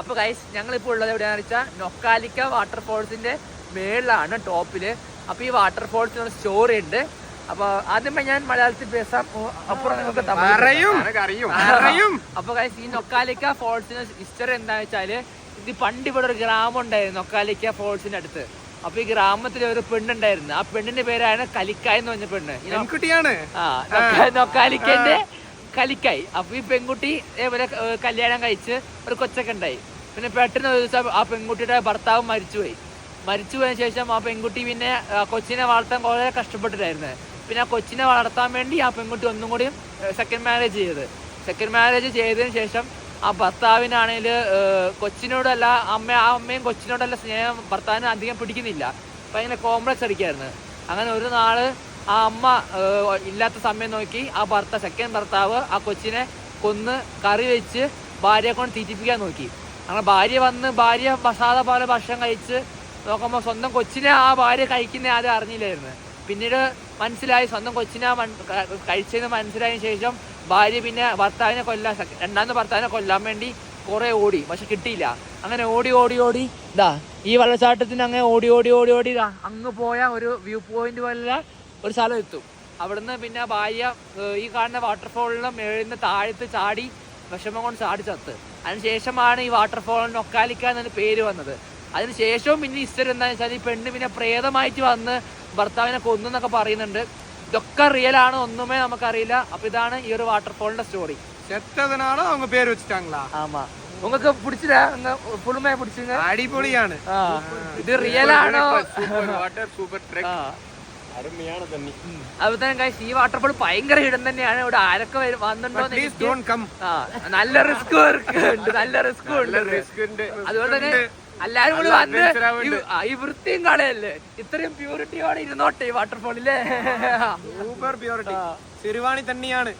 അപ്പൊ ഗൈസ് ഞങ്ങളിപ്പോ ഉള്ളത് എവിടെയാണെന്ന് വെച്ചാൽ നൊക്കാലിക്ക വാട്ടർഫോൾസിന്റെ മേളിലാണ്, ടോപ്പില്. അപ്പൊ ഈ വാട്ടർഫോൾസിന് ഒരു സ്റ്റോറി ഉണ്ട്. അപ്പൊ ആദ്യമേ ഞാൻ മലയാളത്തിൽ പേസാം, അപ്പുറം നിങ്ങൾക്ക് അപ്പൊ ഗൈസ് ഈ നൊക്കാലിക്ക ഫോൾസിന് ഹിസ്റ്ററി എന്താന്ന് വെച്ചാല്, ഇത് പണ്ട് ഇവിടെ ഒരു ഗ്രാമം ഉണ്ടായിരുന്നു നൊക്കാലിക്ക ഫോൾസിന്റെ അടുത്ത്. അപ്പൊ ഈ ഗ്രാമത്തിൽ ഒരു പെണ്ണുണ്ടായിരുന്നു. ആ പെണ്ണിന്റെ പേരാണ് കലിക്കായ് എന്ന് പറഞ്ഞ പെണ്ണ്. നൊക്കാലിക്കന്റെ കലിക്കായ്. അപ്പൊ ഈ പെൺകുട്ടി ഇവരെ കല്യാണം കഴിച്ച് ഒരു കൊച്ചൊക്കെ ഉണ്ടായി. പിന്നെ പെട്ടെന്ന് ഒരു ദിവസം ആ പെൺകുട്ടിയുടെ ഭർത്താവ് മരിച്ചുപോയതിനു ശേഷം ആ പെൺകുട്ടി പിന്നെ കൊച്ചിനെ വളർത്താൻ വളരെ കഷ്ടപ്പെട്ടിട്ടായിരുന്നു. പിന്നെ ആ കൊച്ചിനെ വളർത്താൻ വേണ്ടി ആ പെൺകുട്ടി ഒന്നും കൂടി സെക്കൻഡ് മാരേജ് ചെയ്തതിന് ശേഷം ആ ഭർത്താവിനാണെങ്കിൽ കൊച്ചിനോടല്ല അമ്മയും കൊച്ചിനോടല്ല സ്നേഹം ഭർത്താവിന് അധികം പിടിക്കുന്നില്ല. അപ്പം അങ്ങനെ കോംപ്ലക്സ് അടിക്കായിരുന്നു. അങ്ങനെ ഒരു നാള് ആ അമ്മ ഇല്ലാത്ത സമയം നോക്കി ആ സെക്കൻഡ് ഭർത്താവ് ആ കൊച്ചിനെ കൊന്ന് കറി വെച്ച് ഭാര്യയെ കൊണ്ട് തീറ്റിപ്പിക്കാൻ നോക്കി. അങ്ങനെ ഭാര്യ സാധാ പോലെ ഭക്ഷണം കഴിച്ച് നോക്കുമ്പോൾ സ്വന്തം കൊച്ചിനെ ആ ഭാര്യ കഴിക്കുന്ന ആരും അറിഞ്ഞില്ലായിരുന്നു. പിന്നീട് മനസ്സിലായി സ്വന്തം കൊച്ചിനെ കഴിച്ചതെന്ന് മനസ്സിലായതിനു ശേഷം ഭാര്യ പിന്നെ രണ്ടാമത്തെ ഭർത്താവിനെ കൊല്ലാൻ വേണ്ടി കുറെ ഓടി, പക്ഷെ കിട്ടിയില്ല. അങ്ങനെ ഓടി ഈ വെള്ളച്ചാട്ടത്തിന് അങ്ങനെ ഓടി അങ്ങ് പോയ ഒരു വ്യൂ പോയിന്റ് പോലെ ഒരു സ്ഥലം എത്തും. അവിടുന്ന് പിന്നെ ഭാര്യ ഈ കാണുന്ന വാട്ടർഫോളിന് മേളിന്ന് താഴത്ത് ചാടി വിഷമം കൊണ്ട് ചാടി ചത്ത്. അതിനുശേഷമാണ് ഈ വാട്ടർഫോളിന് നൊക്കാലിക്ക എന്നൊരു പേര് വന്നത്. അതിനുശേഷവും പിന്നെ ഹിസ്റ്ററി എന്താണെന്ന് വെച്ചാൽ ഈ പെണ്ണ് പിന്നെ പ്രേതമായിട്ട് വന്ന് ഭർത്താവിനെ കൊന്നൊക്കെ പറയുന്നുണ്ട്. ഇതൊക്കെ റിയൽ ആണ്, ഒന്നുമേ നമുക്കറിയില്ല. അപ്പൊ ഇതാണ് ഈ ഒരു വാട്ടർഫോളിന്റെ സ്റ്റോറി. செத்ததுனால அவங்க பேர் வச்சுட்டாங்களா? ஆமா. உங்களுக்கு பிடிச்சதா? ஃபுல்லுமே பிடிச்சுங்க? அடிபொலிയാണ്. ഇത് റിയൽ ആണോ? സൂപ്പർ വാട്ടർ, സൂപ്പർ ട്രെക്ക്, അരുമയാണ് തന്നി. അതുപോലെ ഗൈസ് ഈ വാട്ടർഫോൾ ഭയങ്കര ഹിഡൻ തന്നെയാണ്. ഇവിടെ ആരൊക്കെ വന്നിട്ടുണ്ടോ? നല്ല റിസ്ക് ഉണ്ട്. അതുപോലെ തന്നെ എല്ലാരും കൂടി വന്ന് ഈ വൃത്തിയും കളയല്ലേ, ഇത്രയും പ്യൂരിറ്റിയോടെ ഇരുന്നോട്ടെ ഈ വാട്ടർഫോളിലെ. Super purity. സിരുവാണി തന്നെയാണ്.